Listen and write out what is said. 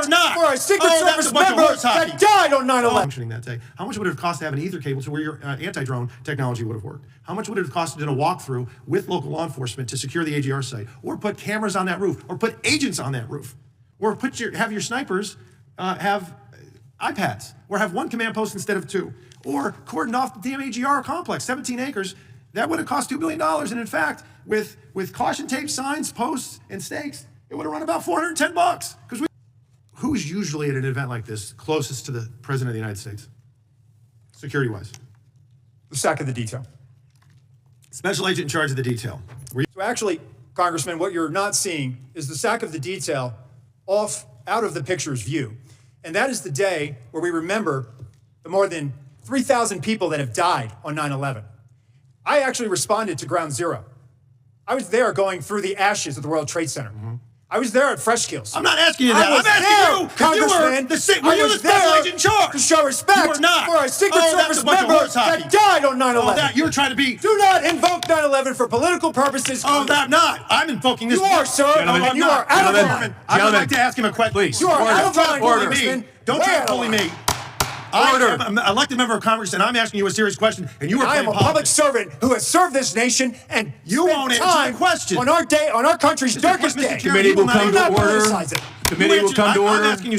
were not. for a Secret Oh, that's Service a bunch of member horse hockey. that died on 9/11. Functioning that day. How much would it have cost to have an ether cable to where your anti-drone technology would have worked? How much would it have cost to do a walkthrough with local law enforcement to secure the AGR site, or put cameras on that roof, or put agents on that roof, or have your snipers have iPads, or have one command post instead of two, or cordon off the damn AGR complex, 17 acres? That would have cost $2 billion. And in fact, with caution tape, signs, posts, and stakes, it would have run about $410. Because who's usually at an event like this closest to the President of the United States, security-wise? The SAC of the detail. Special agent in charge of the detail. So actually, Congressman, what you're not seeing is the SAC of the detail out of the picture's view. And that is the day where we remember the more than 3,000 people that have died on 9/11. I actually responded to Ground Zero. I was there going through the ashes of the World Trade Center. I was there at Freshkills. I'm not asking you that. I'm asking you, Congressman. were you the special agent in charge? To show respect You were not. for a Secret Oh, that's Service a bunch of member horse hockey. that died on 9/11. Oh, that you were trying to be. Do not invoke 9/11 for political purposes. Oh, I'm not. I'm invoking this. You are, sir. Gentlemen, And you are out of line. I would like to ask him a question. Please. You are out of line, Congressman. Don't try to bully me. I am an elected member of Congress, and I'm asking you a serious question, and you are I am a playing public politics. servant who has served this nation and You spent won't answer time the question. on our country's darkest Mr. day. Committee will come Do to not order. politicize it. Committee will come to I'm order. asking you